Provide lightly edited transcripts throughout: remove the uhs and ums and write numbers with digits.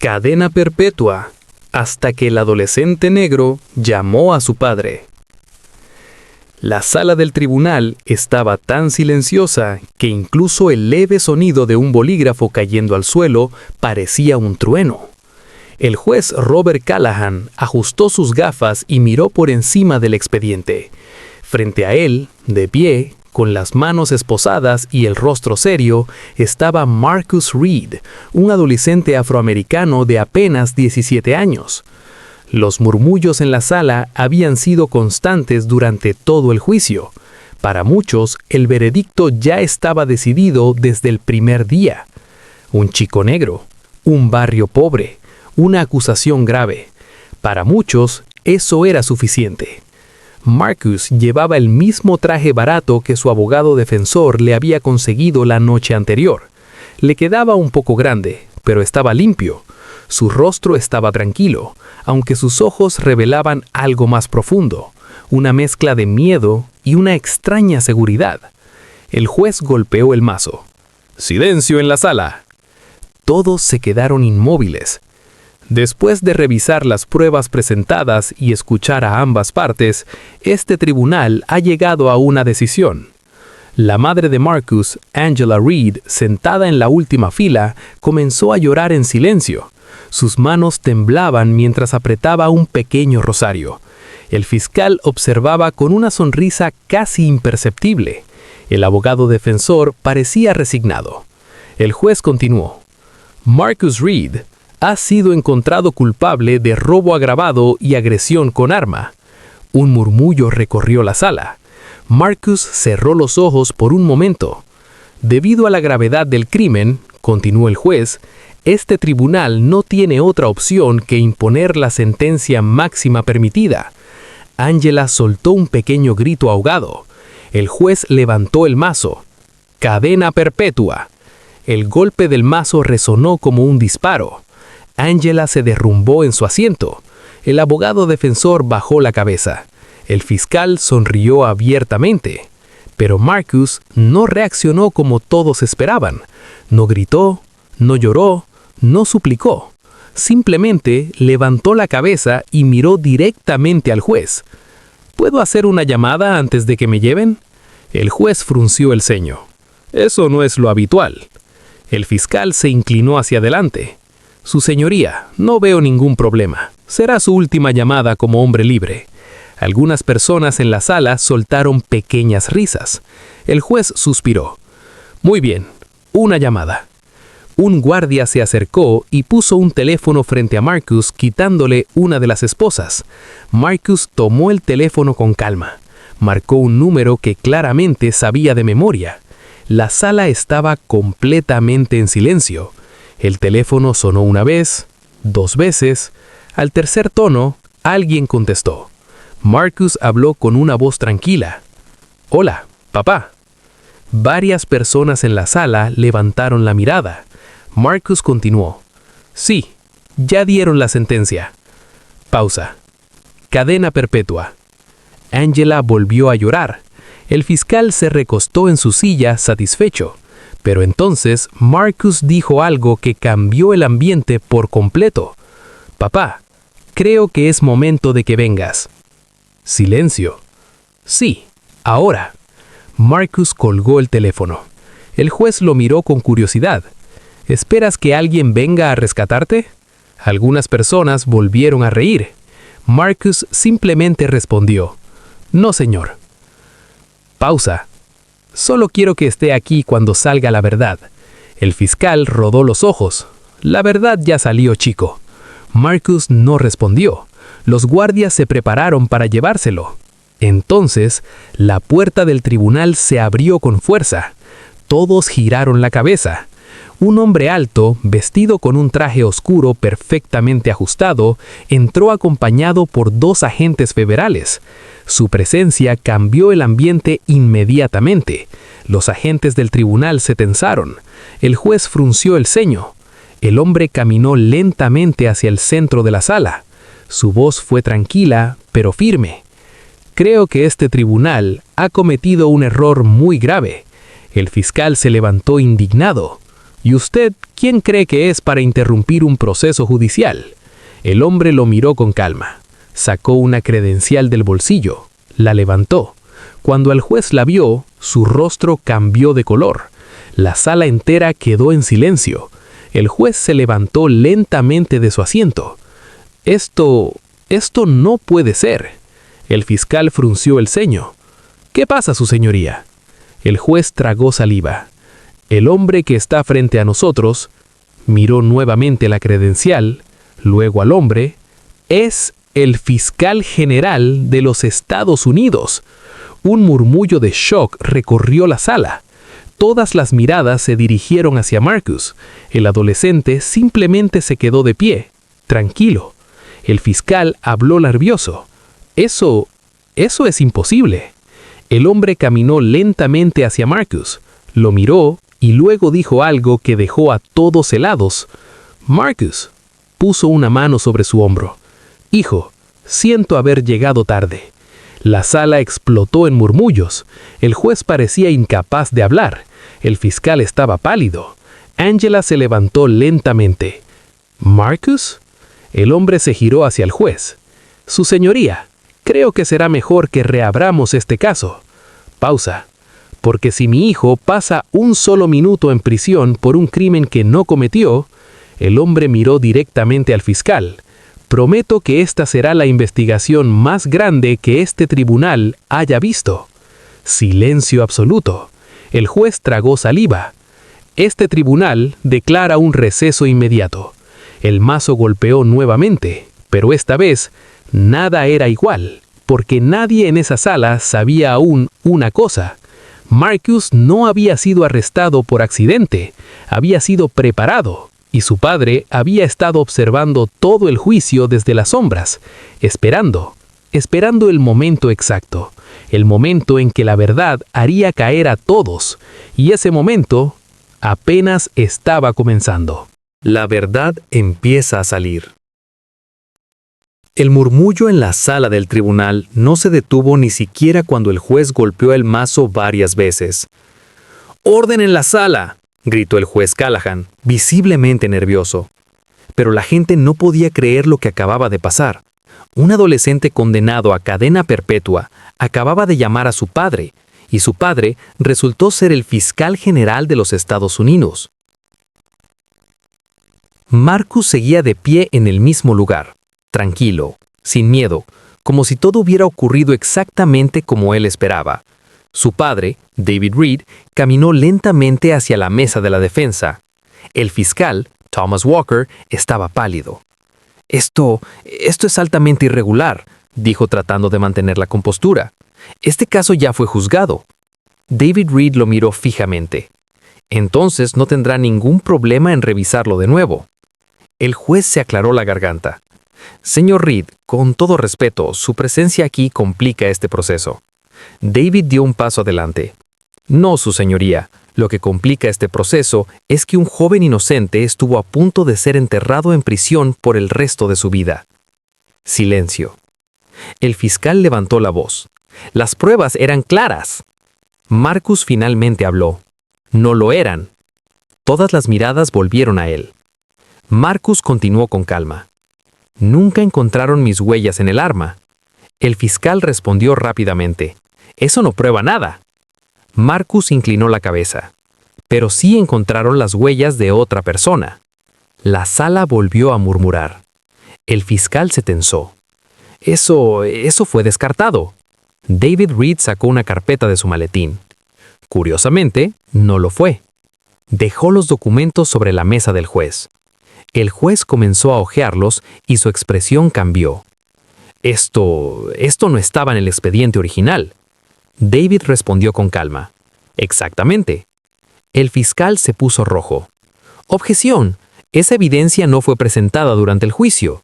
Cadena perpetua, hasta que el adolescente negro llamó a su padre. La sala del tribunal estaba tan silenciosa que incluso el leve sonido de un bolígrafo cayendo al suelo parecía un trueno. El juez Robert Callahan ajustó sus gafas y miró por encima del expediente. Frente a él, de pie, con las manos esposadas y el rostro serio, estaba Marcus Reed, un adolescente afroamericano de apenas 17 años. Los murmullos en la sala habían sido constantes durante todo el juicio. Para muchos, el veredicto ya estaba decidido desde el primer día. Un chico negro, un barrio pobre, una acusación grave. Para muchos, eso era suficiente. Marcus llevaba el mismo traje barato que su abogado defensor le había conseguido la noche anterior. Le quedaba un poco grande, pero estaba limpio. Su rostro estaba tranquilo, aunque sus ojos revelaban algo más profundo, una mezcla de miedo y una extraña seguridad. El juez golpeó el mazo. ¡Silencio en la sala! Todos se quedaron inmóviles. Después de revisar las pruebas presentadas y escuchar a ambas partes, este tribunal ha llegado a una decisión. La madre de Marcus, Angela Reed, sentada en la última fila, comenzó a llorar en silencio. Sus manos temblaban mientras apretaba un pequeño rosario. El fiscal observaba con una sonrisa casi imperceptible. El abogado defensor parecía resignado. El juez continuó. Marcus Reed ha sido encontrado culpable de robo agravado y agresión con arma. Un murmullo recorrió la sala. Marcus cerró los ojos por un momento. Debido a la gravedad del crimen, continuó el juez, este tribunal no tiene otra opción que imponer la sentencia máxima permitida. Angela soltó un pequeño grito ahogado. El juez levantó el mazo. Cadena perpetua. El golpe del mazo resonó como un disparo. Angela se derrumbó en su asiento. El abogado defensor bajó la cabeza. El fiscal sonrió abiertamente. Pero Marcus no reaccionó como todos esperaban. No gritó, no lloró, no suplicó. Simplemente levantó la cabeza y miró directamente al juez. ¿Puedo hacer una llamada antes de que me lleven? El juez frunció el ceño. Eso no es lo habitual. El fiscal se inclinó hacia adelante. Su señoría, no veo ningún problema. Será su última llamada como hombre libre. Algunas personas en la sala soltaron pequeñas risas. El juez suspiró. Muy bien, una llamada. Un guardia se acercó y puso un teléfono frente a Marcus, quitándole una de las esposas. Marcus tomó el teléfono con calma. Marcó un número que claramente sabía de memoria. La sala estaba completamente en silencio. El teléfono sonó una vez, 2 veces. Al tercer tono, alguien contestó. Marcus habló con una voz tranquila. «Hola, papá». Varias personas en la sala levantaron la mirada. Marcus continuó. «Sí, ya dieron la sentencia». Pausa. Cadena perpetua. Angela volvió a llorar. El fiscal se recostó en su silla satisfecho. Pero entonces Marcus dijo algo que cambió el ambiente por completo. «Papá, creo que es momento de que vengas». Silencio. «Sí, ahora». Marcus colgó el teléfono. El juez lo miró con curiosidad. «¿Esperas que alguien venga a rescatarte?» Algunas personas volvieron a reír. Marcus simplemente respondió. «No, señor». Pausa. «Solo quiero que esté aquí cuando salga la verdad». El fiscal rodó los ojos. «La verdad ya salió, chico». Marcus no respondió. Los guardias se prepararon para llevárselo. Entonces, la puerta del tribunal se abrió con fuerza. Todos giraron la cabeza. Un hombre alto, vestido con un traje oscuro perfectamente ajustado, entró acompañado por 2 agentes federales. Su presencia cambió el ambiente inmediatamente. Los agentes del tribunal se tensaron. El juez frunció el ceño. El hombre caminó lentamente hacia el centro de la sala. Su voz fue tranquila, pero firme. «Creo que este tribunal ha cometido un error muy grave». El fiscal se levantó indignado. ¿Y usted quién cree que es para interrumpir un proceso judicial? El hombre lo miró con calma. Sacó una credencial del bolsillo. La levantó. Cuando el juez la vio, su rostro cambió de color. La sala entera quedó en silencio. El juez se levantó lentamente de su asiento. Esto no puede ser. El fiscal frunció el ceño. ¿Qué pasa, su señoría? El juez tragó saliva. El hombre que está frente a nosotros miró nuevamente la credencial, luego al hombre. Es el fiscal general de los Estados Unidos. Un murmullo de shock recorrió la sala. Todas las miradas se dirigieron hacia Marcus. El adolescente simplemente se quedó de pie, tranquilo. El fiscal habló nervioso. Eso es imposible. El hombre caminó lentamente hacia Marcus, lo miró y luego dijo algo que dejó a todos helados. Marcus puso una mano sobre su hombro. Hijo, siento haber llegado tarde. La sala explotó en murmullos. El juez parecía incapaz de hablar. El fiscal estaba pálido. Angela se levantó lentamente. ¿Marcus? El hombre se giró hacia el juez. Su señoría, creo que será mejor que reabramos este caso. Pausa. Porque si mi hijo pasa un solo minuto en prisión por un crimen que no cometió, el hombre miró directamente al fiscal. Prometo que esta será la investigación más grande que este tribunal haya visto. Silencio absoluto. El juez tragó saliva. Este tribunal declara un receso inmediato. El mazo golpeó nuevamente, pero esta vez nada era igual, porque nadie en esa sala sabía aún una cosa. Marcus no había sido arrestado por accidente, había sido preparado, y su padre había estado observando todo el juicio desde las sombras, esperando el momento exacto, el momento en que la verdad haría caer a todos, y ese momento apenas estaba comenzando. La verdad empieza a salir. El murmullo en la sala del tribunal no se detuvo ni siquiera cuando el juez golpeó el mazo varias veces. ¡Orden en la sala!, gritó el juez Callahan, visiblemente nervioso. Pero la gente no podía creer lo que acababa de pasar. Un adolescente condenado a cadena perpetua acababa de llamar a su padre, y su padre resultó ser el fiscal general de los Estados Unidos. Marcus seguía de pie en el mismo lugar, tranquilo, sin miedo, como si todo hubiera ocurrido exactamente como él esperaba. Su padre, David Reed, caminó lentamente hacia la mesa de la defensa. El fiscal, Thomas Walker, estaba pálido. Esto es altamente irregular, dijo tratando de mantener la compostura. Este caso ya fue juzgado. David Reed lo miró fijamente. Entonces no tendrá ningún problema en revisarlo de nuevo. El juez se aclaró la garganta. Señor Reed, con todo respeto, su presencia aquí complica este proceso. David dio un paso adelante. No, su señoría. Lo que complica este proceso es que un joven inocente estuvo a punto de ser enterrado en prisión por el resto de su vida. Silencio. El fiscal levantó la voz. Las pruebas eran claras. Marcus finalmente habló. No lo eran. Todas las miradas volvieron a él. Marcus continuó con calma. Nunca encontraron mis huellas en el arma. El fiscal respondió rápidamente. Eso no prueba nada. Marcus inclinó la cabeza. Pero sí encontraron las huellas de otra persona. La sala volvió a murmurar. El fiscal se tensó. Eso fue descartado. David Reed sacó una carpeta de su maletín. Curiosamente, no lo fue. Dejó los documentos sobre la mesa del juez. El juez comenzó a hojearlos y su expresión cambió. Esto no estaba en el expediente original. David respondió con calma. Exactamente. El fiscal se puso rojo. Objeción. Esa evidencia no fue presentada durante el juicio.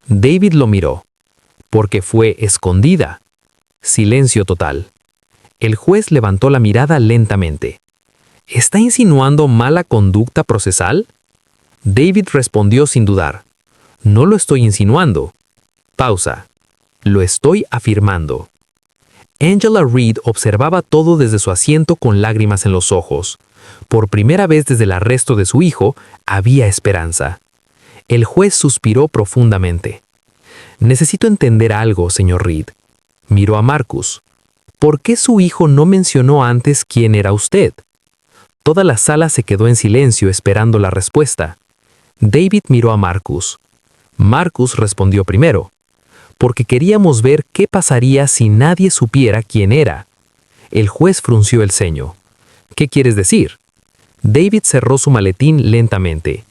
David lo miró. Porque fue escondida. Silencio total. El juez levantó la mirada lentamente. ¿Está insinuando mala conducta procesal? David respondió sin dudar. No lo estoy insinuando. Pausa. Lo estoy afirmando. Angela Reed observaba todo desde su asiento con lágrimas en los ojos. Por primera vez desde el arresto de su hijo, había esperanza. El juez suspiró profundamente. «Necesito entender algo, señor Reed». Miró a Marcus. «¿Por qué su hijo no mencionó antes quién era usted?» Toda la sala se quedó en silencio esperando la respuesta. David miró a Marcus. Marcus respondió primero. «Porque queríamos ver qué pasaría si nadie supiera quién era». El juez frunció el ceño. «¿Qué quieres decir?» David cerró su maletín lentamente.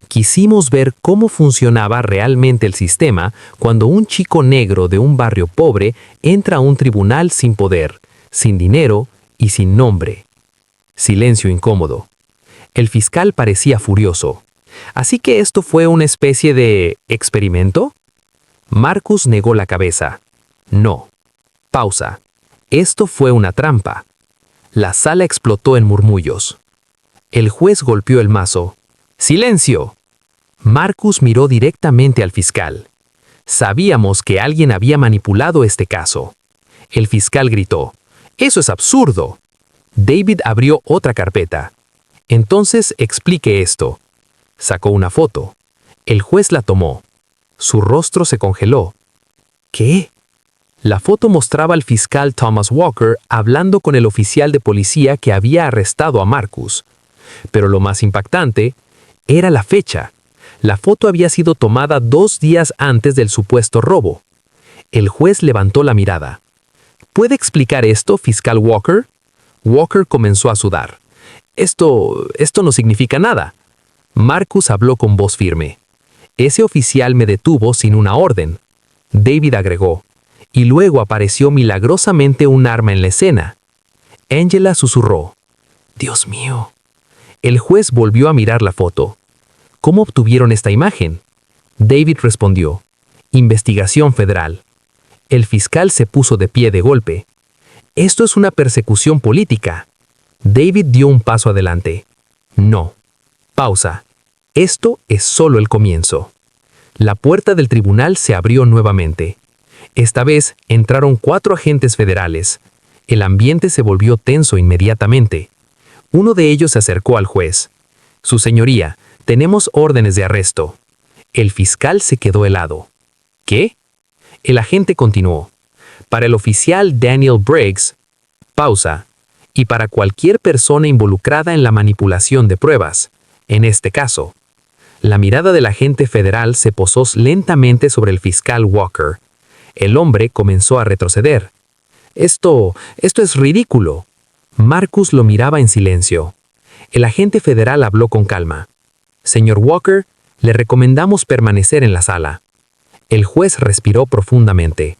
«Quisimos ver cómo funcionaba realmente el sistema cuando un chico negro de un barrio pobre entra a un tribunal sin poder, sin dinero y sin nombre». Silencio incómodo. El fiscal parecía furioso. «¿Así que esto fue una especie de experimento?» Marcus negó la cabeza. «No». Pausa. «Esto fue una trampa». La sala explotó en murmullos. El juez golpeó el mazo. «¡Silencio!». Marcus miró directamente al fiscal. «Sabíamos que alguien había manipulado este caso». El fiscal gritó. «¡Eso es absurdo!». David abrió otra carpeta. «Entonces explique esto». Sacó una foto. El juez la tomó. Su rostro se congeló. ¿Qué? La foto mostraba al fiscal Thomas Walker hablando con el oficial de policía que había arrestado a Marcus. Pero lo más impactante era la fecha. La foto había sido tomada 2 días antes del supuesto robo. El juez levantó la mirada. ¿Puede explicar esto, fiscal Walker? Walker comenzó a sudar. Esto no significa nada». Marcus habló con voz firme. «Ese oficial me detuvo sin una orden». David agregó. «Y luego apareció milagrosamente un arma en la escena». Angela susurró. «Dios mío». El juez volvió a mirar la foto. «¿Cómo obtuvieron esta imagen?». David respondió. «Investigación federal». El fiscal se puso de pie de golpe. «Esto es una persecución política». David dio un paso adelante. «No». Pausa. Esto es solo el comienzo. La puerta del tribunal se abrió nuevamente. Esta vez entraron 4 agentes federales. El ambiente se volvió tenso inmediatamente. Uno de ellos se acercó al juez. «Su señoría, tenemos órdenes de arresto». El fiscal se quedó helado. «¿Qué?». El agente continuó. «Para el oficial Daniel Briggs». Pausa. «Y para cualquier persona involucrada en la manipulación de pruebas. En este caso». La mirada del agente federal se posó lentamente sobre el fiscal Walker. El hombre comenzó a retroceder. Esto es ridículo». Marcus lo miraba en silencio. El agente federal habló con calma. «Señor Walker, le recomendamos permanecer en la sala». El juez respiró profundamente.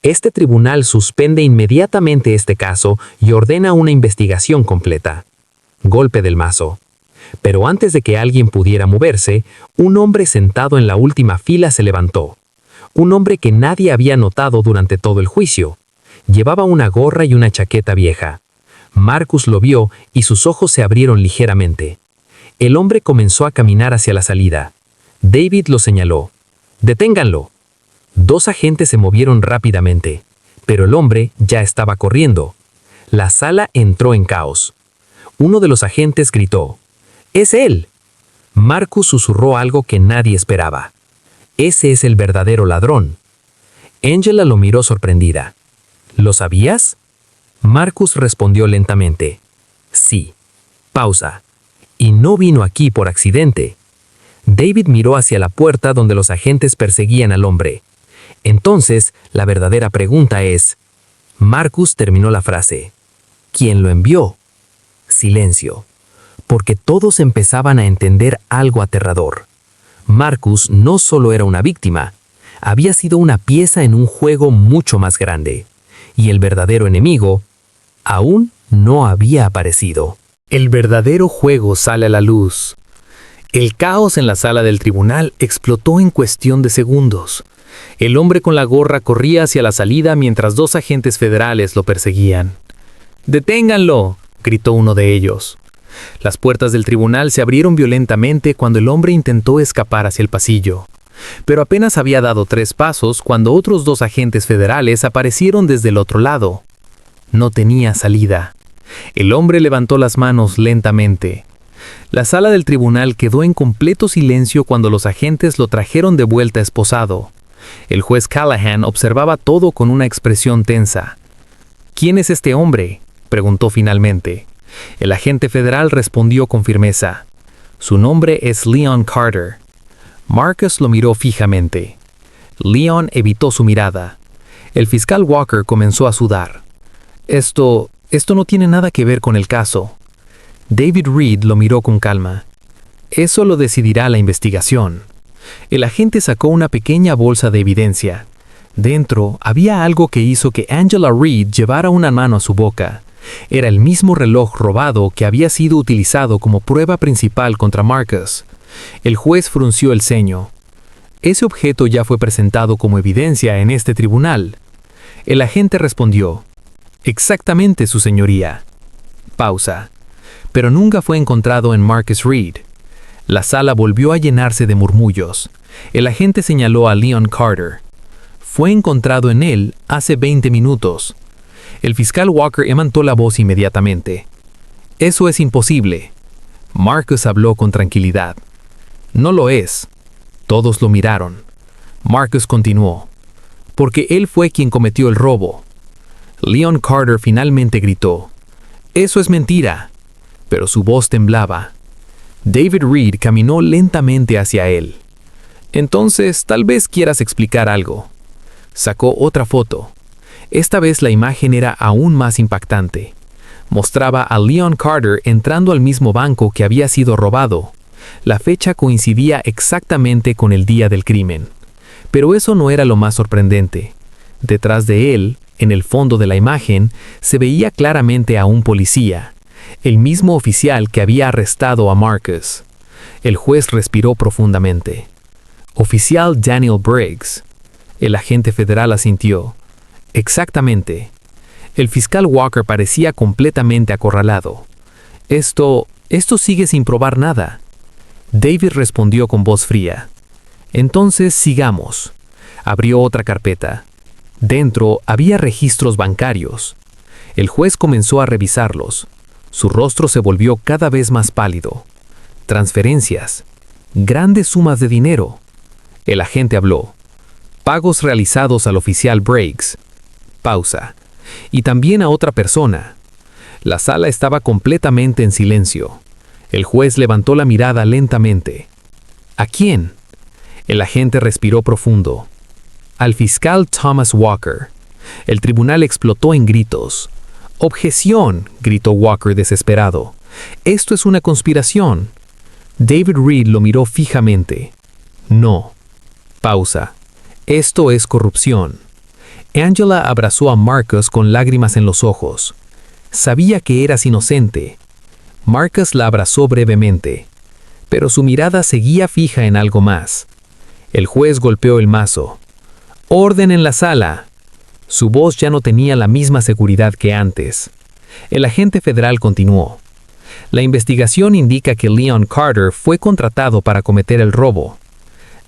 «Este tribunal suspende inmediatamente este caso y ordena una investigación completa». Golpe del mazo. Pero antes de que alguien pudiera moverse, un hombre sentado en la última fila se levantó. Un hombre que nadie había notado durante todo el juicio. Llevaba una gorra y una chaqueta vieja. Marcus lo vio y sus ojos se abrieron ligeramente. El hombre comenzó a caminar hacia la salida. David lo señaló. «¡Deténganlo!». 2 agentes se movieron rápidamente, pero el hombre ya estaba corriendo. La sala entró en caos. Uno de los agentes gritó. «¡Es él!». Marcus susurró algo que nadie esperaba. «Ese es el verdadero ladrón». Angela lo miró sorprendida. «¿Lo sabías?». Marcus respondió lentamente. «Sí». Pausa. «Y no vino aquí por accidente». David miró hacia la puerta donde los agentes perseguían al hombre. «Entonces, la verdadera pregunta es...». Marcus terminó la frase. «¿Quién lo envió?». Silencio. Porque todos empezaban a entender algo aterrador. Marcus no solo era una víctima, había sido una pieza en un juego mucho más grande. Y el verdadero enemigo aún no había aparecido. El verdadero juego sale a la luz. El caos en la sala del tribunal explotó en cuestión de segundos. El hombre con la gorra corría hacia la salida mientras 2 agentes federales lo perseguían. «¡Deténganlo!», gritó uno de ellos. Las puertas del tribunal se abrieron violentamente cuando el hombre intentó escapar hacia el pasillo. pero apenas había dado 3 pasos cuando otros 2 agentes federales aparecieron desde el otro lado. No tenía salida. El hombre levantó las manos lentamente. La sala del tribunal quedó en completo silencio cuando los agentes lo trajeron de vuelta esposado. El juez Callahan observaba todo con una expresión tensa. «¿Quién es este hombre?», preguntó finalmente. El agente federal respondió con firmeza. «Su nombre es Leon Carter». Marcus lo miró fijamente. Leon evitó su mirada. El fiscal Walker comenzó a sudar. Esto no tiene nada que ver con el caso». David Reed lo miró con calma. «Eso lo decidirá la investigación». El agente sacó una pequeña bolsa de evidencia. Dentro había algo que hizo que Angela Reed llevara una mano a su boca. Era el mismo reloj robado que había sido utilizado como prueba principal contra Marcus. El juez frunció el ceño. «Ese objeto ya fue presentado como evidencia en este tribunal». El agente respondió. «Exactamente, su señoría». Pausa. Pero nunca fue encontrado en Marcus Reed. La sala volvió a llenarse de murmullos. El agente señaló a Leon Carter. «Fue encontrado en él hace 20 minutos». El fiscal Walker levantó la voz inmediatamente. «Eso es imposible». Marcus habló con tranquilidad. «No lo es». Todos lo miraron. Marcus continuó. «Porque él fue quien cometió el robo». Leon Carter finalmente gritó. «Eso es mentira». Pero su voz temblaba. David Reed caminó lentamente hacia él. «Entonces, tal vez quieras explicar algo». Sacó otra foto. Esta vez la imagen era aún más impactante. Mostraba a Leon Carter entrando al mismo banco que había sido robado. La fecha coincidía exactamente con el día del crimen. Pero eso no era lo más sorprendente. Detrás de él, en el fondo de la imagen, se veía claramente a un policía, el mismo oficial que había arrestado a Marcus. El juez respiró profundamente. «Oficial Daniel Briggs». El agente federal asintió. «Exactamente». El fiscal Walker parecía completamente acorralado. Esto sigue sin probar nada». David respondió con voz fría. «Entonces sigamos». Abrió otra carpeta. Dentro había registros bancarios. El juez comenzó a revisarlos. Su rostro se volvió cada vez más pálido. Transferencias. Grandes sumas de dinero. El agente habló. «Pagos realizados al oficial Briggs». Pausa. «Y también a otra persona». La sala estaba completamente en silencio. El juez levantó la mirada lentamente. «¿A quién?». El agente respiró profundo. «Al fiscal Thomas Walker». El tribunal explotó en gritos. «¡Objeción!», gritó Walker desesperado. «Esto es una conspiración». David Reed lo miró fijamente. «No». Pausa. «Esto es corrupción». Angela abrazó a Marcus con lágrimas en los ojos. Sabía que eras inocente. Marcus la abrazó brevemente, pero su mirada seguía fija en algo más. El juez golpeó el mazo. «¡Orden en la sala!». Su voz ya no tenía la misma seguridad que antes. El agente federal continuó. «La investigación indica que Leon Carter fue contratado para cometer el robo».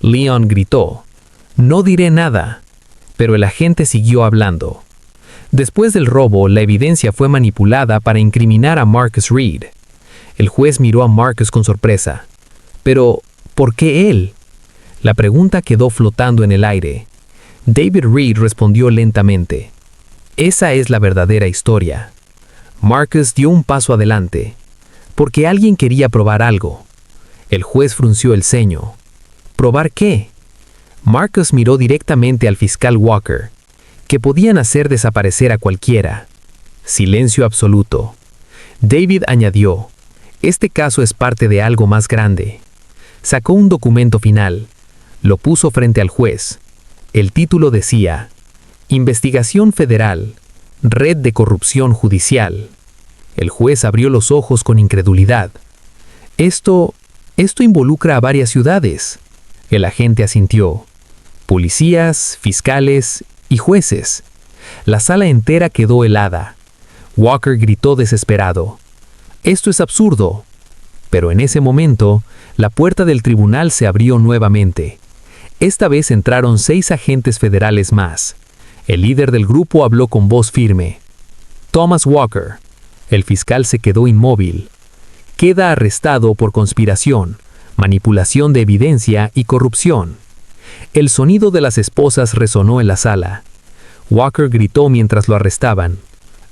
Leon gritó. «No diré nada». Pero el agente siguió hablando. Después del robo, la evidencia fue manipulada para incriminar a Marcus Reed. El juez miró a Marcus con sorpresa. «Pero, ¿por qué él?». La pregunta quedó flotando en el aire. David Reed respondió lentamente. «Esa es la verdadera historia». Marcus dio un paso adelante. «Porque alguien quería probar algo». El juez frunció el ceño. «¿Probar qué?». Marcus miró directamente al fiscal Walker. «Que podían hacer desaparecer a cualquiera». Silencio absoluto. David añadió. «Este caso es parte de algo más grande». Sacó un documento final. Lo puso frente al juez. El título decía: «Investigación Federal. Red de Corrupción Judicial». El juez abrió los ojos con incredulidad. Esto involucra a varias ciudades». El agente asintió. «Policías, fiscales y jueces». La sala entera quedó helada. Walker gritó desesperado. «Esto es absurdo». Pero en ese momento, la puerta del tribunal se abrió nuevamente. Esta vez entraron 6 agentes federales más. El líder del grupo habló con voz firme. Thomas Walker. El fiscal se quedó inmóvil. Queda arrestado por conspiración, manipulación de evidencia y corrupción. El sonido de las esposas resonó en la sala. Walker gritó mientras lo arrestaban.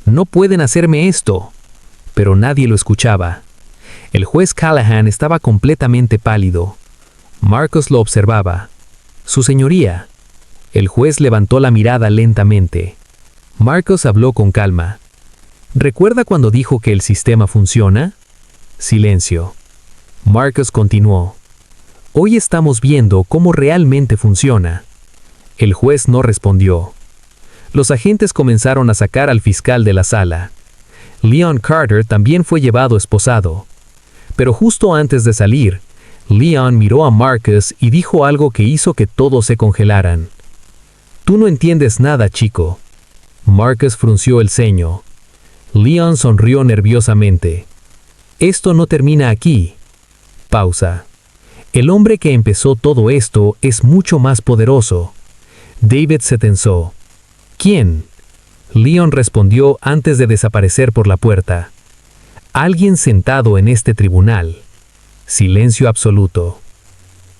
«No pueden hacerme esto». Pero nadie lo escuchaba. El juez Callahan estaba completamente pálido. Marcus lo observaba. «Su señoría». El juez levantó la mirada lentamente. Marcus habló con calma. «¿Recuerda cuando dijo que el sistema funciona?» Silencio. Marcus continuó. «Hoy estamos viendo cómo realmente funciona». El juez no respondió. Los agentes comenzaron a sacar al fiscal de la sala. Leon Carter también fue llevado esposado. Pero justo antes de salir, Leon miró a Marcus y dijo algo que hizo que todos se congelaran. «Tú no entiendes nada, chico». Marcus frunció el ceño. Leon sonrió nerviosamente. «Esto no termina aquí». Pausa. «El hombre que empezó todo esto es mucho más poderoso». David se tensó. «¿Quién?». Leon respondió antes de desaparecer por la puerta. «Alguien sentado en este tribunal». Silencio absoluto.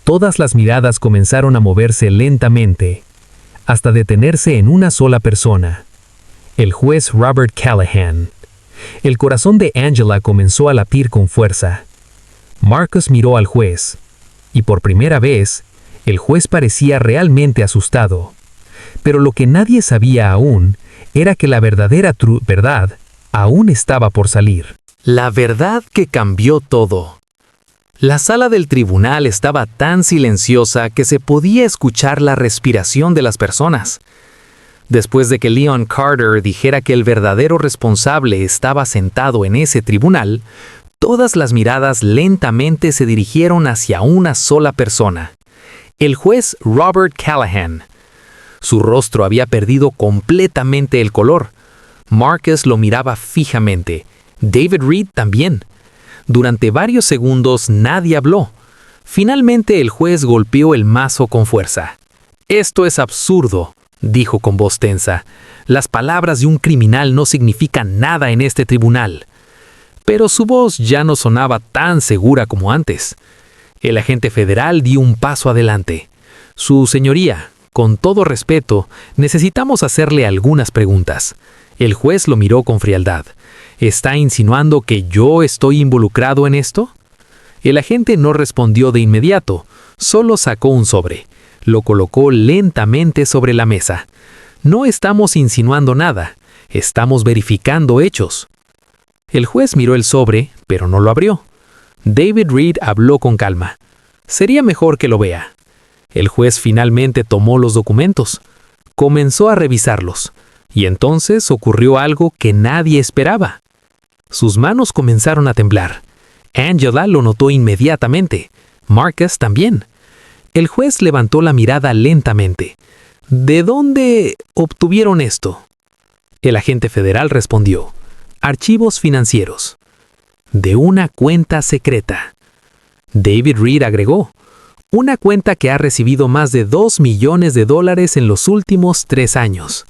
Todas las miradas comenzaron a moverse lentamente, hasta detenerse en una sola persona. El juez Robert Callahan. El corazón de Angela comenzó a latir con fuerza. Marcus miró al juez, y por primera vez, el juez parecía realmente asustado. Pero lo que nadie sabía aún era que la verdadera verdad aún estaba por salir. La verdad que cambió todo. La sala del tribunal estaba tan silenciosa que se podía escuchar la respiración de las personas. Después de que Leon Carter dijera que el verdadero responsable estaba sentado en ese tribunal, todas las miradas lentamente se dirigieron hacia una sola persona, el juez Robert Callahan. Su rostro había perdido completamente el color. Marcus lo miraba fijamente. David Reed también. Durante varios segundos nadie habló. Finalmente el juez golpeó el mazo con fuerza. «Esto es absurdo», dijo con voz tensa. «Las palabras de un criminal no significan nada en este tribunal». Pero su voz ya no sonaba tan segura como antes. El agente federal dio un paso adelante. «Su señoría, con todo respeto, necesitamos hacerle algunas preguntas». El juez lo miró con frialdad. «¿Está insinuando que yo estoy involucrado en esto?». El agente no respondió de inmediato, solo sacó un sobre. Lo colocó lentamente sobre la mesa. «No estamos insinuando nada, estamos verificando hechos». El juez miró el sobre, pero no lo abrió. David Reed habló con calma. «Sería mejor que lo vea». El juez finalmente tomó los documentos. Comenzó a revisarlos. Y entonces ocurrió algo que nadie esperaba. Sus manos comenzaron a temblar. Angela lo notó inmediatamente. Marcus también. El juez levantó la mirada lentamente. «¿De dónde obtuvieron esto?». El agente federal respondió: «Archivos financieros». «De una cuenta secreta». David Reed agregó: «Una cuenta que ha recibido más de $2 millones en los últimos 3 años».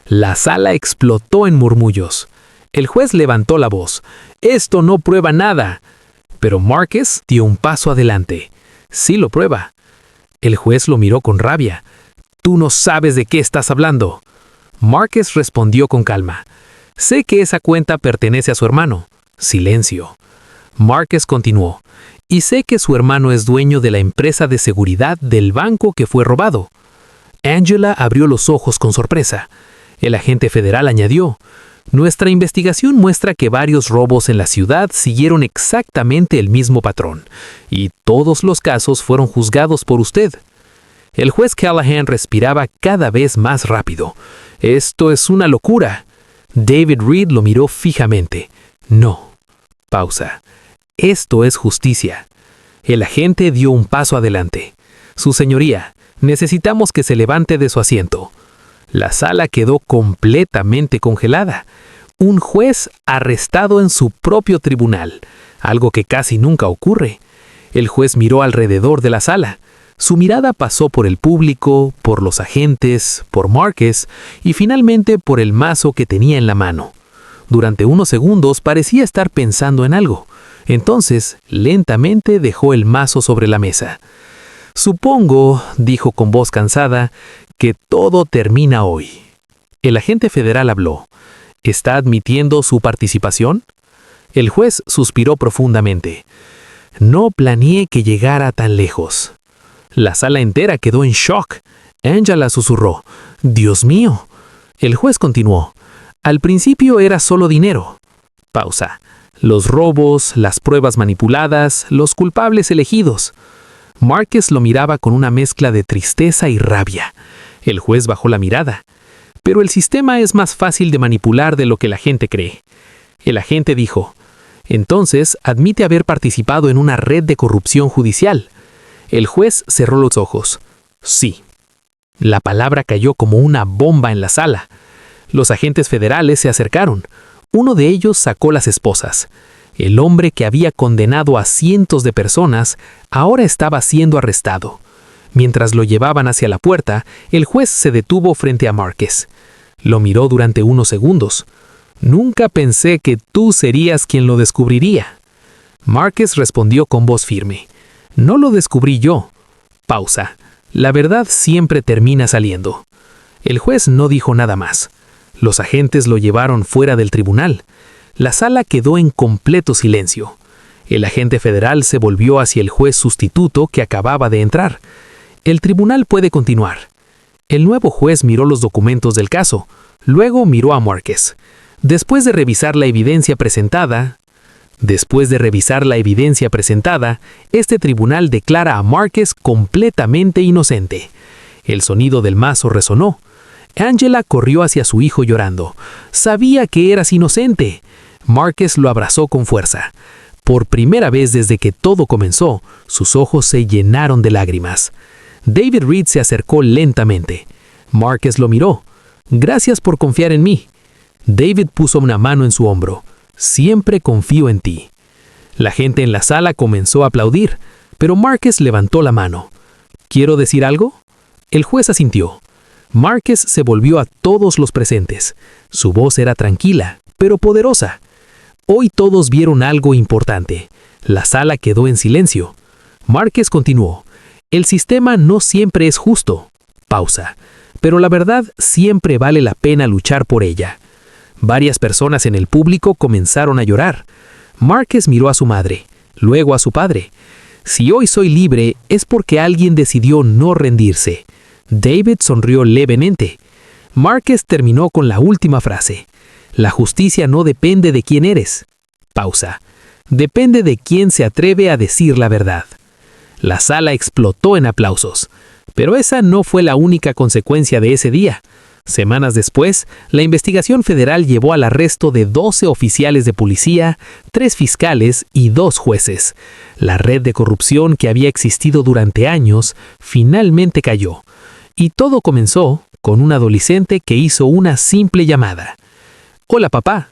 La sala explotó en murmullos. El juez levantó la voz. «Esto no prueba nada». Pero Marcus dio un paso adelante. «Sí lo prueba». El juez lo miró con rabia. «Tú no sabes de qué estás hablando». Marcus respondió con calma: «Sé que esa cuenta pertenece a su hermano». Silencio. Marcus continuó: «Y sé que su hermano es dueño de la empresa de seguridad del banco que fue robado». Angela abrió los ojos con sorpresa. El agente federal añadió: «Nuestra investigación muestra que varios robos en la ciudad siguieron exactamente el mismo patrón, y todos los casos fueron juzgados por usted». El juez Callahan respiraba cada vez más rápido. «Esto es una locura». David Reed lo miró fijamente. «No». Pausa. «Esto es justicia». El agente dio un paso adelante. «Su señoría, necesitamos que se levante de su asiento». La sala quedó completamente congelada. Un juez arrestado en su propio tribunal, algo que casi nunca ocurre. El juez miró alrededor de la sala. Su mirada pasó por el público, por los agentes, por Marcus y finalmente por el mazo que tenía en la mano. Durante unos segundos parecía estar pensando en algo. Entonces, lentamente dejó el mazo sobre la mesa. «Supongo», dijo con voz cansada, «que todo termina hoy». El agente federal habló. «¿Está admitiendo su participación?». El juez suspiró profundamente. «No planeé que llegara tan lejos». La sala entera quedó en shock. Angela susurró. «¡Dios mío!». El juez continuó. «Al principio era solo dinero». Pausa. «Los robos, las pruebas manipuladas, los culpables elegidos». Marcus lo miraba con una mezcla de tristeza y rabia. El juez bajó la mirada. «Pero el sistema es más fácil de manipular de lo que la gente cree». El agente dijo. «Entonces, admite haber participado en una red de corrupción judicial». El juez cerró los ojos. «Sí». La palabra cayó como una bomba en la sala. Los agentes federales se acercaron. Uno de ellos sacó las esposas. El hombre que había condenado a cientos de personas ahora estaba siendo arrestado. Mientras lo llevaban hacia la puerta, el juez se detuvo frente a Marcus. Lo miró durante unos segundos. «Nunca pensé que tú serías quien lo descubriría». Marcus respondió con voz firme. «No lo descubrí yo». Pausa. La verdad siempre termina saliendo. El juez no dijo nada más. Los agentes lo llevaron fuera del tribunal. La sala quedó en completo silencio. El agente federal se volvió hacia el juez sustituto que acababa de entrar. «El tribunal puede continuar». El nuevo juez miró los documentos del caso. Luego miró a Marcus. Después de revisar la evidencia presentada, este tribunal declara a Marcus completamente inocente. El sonido del mazo resonó. Angela corrió hacia su hijo llorando. «Sabía que eras inocente». Marcus lo abrazó con fuerza. Por primera vez desde que todo comenzó, sus ojos se llenaron de lágrimas. David Reed se acercó lentamente. Marcus lo miró. «Gracias por confiar en mí». David puso una mano en su hombro. «Siempre confío en ti». La gente en la sala comenzó a aplaudir, pero Marcus levantó la mano. «¿Quiero decir algo?». El juez asintió. Marcus se volvió a todos los presentes. Su voz era tranquila, pero poderosa. Hoy todos vieron algo importante. La sala quedó en silencio. Marcus continuó. «El sistema no siempre es justo». Pausa. «Pero la verdad siempre vale la pena luchar por ella». Varias personas en el público comenzaron a llorar. Marcus miró a su madre, luego a su padre. «Si hoy soy libre es porque alguien decidió no rendirse». David sonrió levemente. Marcus terminó con la última frase. «La justicia no depende de quién eres». Pausa. «Depende de quién se atreve a decir la verdad». La sala explotó en aplausos. Pero esa no fue la única consecuencia de ese día. Semanas después, la investigación federal llevó al arresto de 12 oficiales de policía, 3 fiscales y 2 jueces. La red de corrupción que había existido durante años finalmente cayó. Y todo comenzó con un adolescente que hizo una simple llamada. «Hola papá,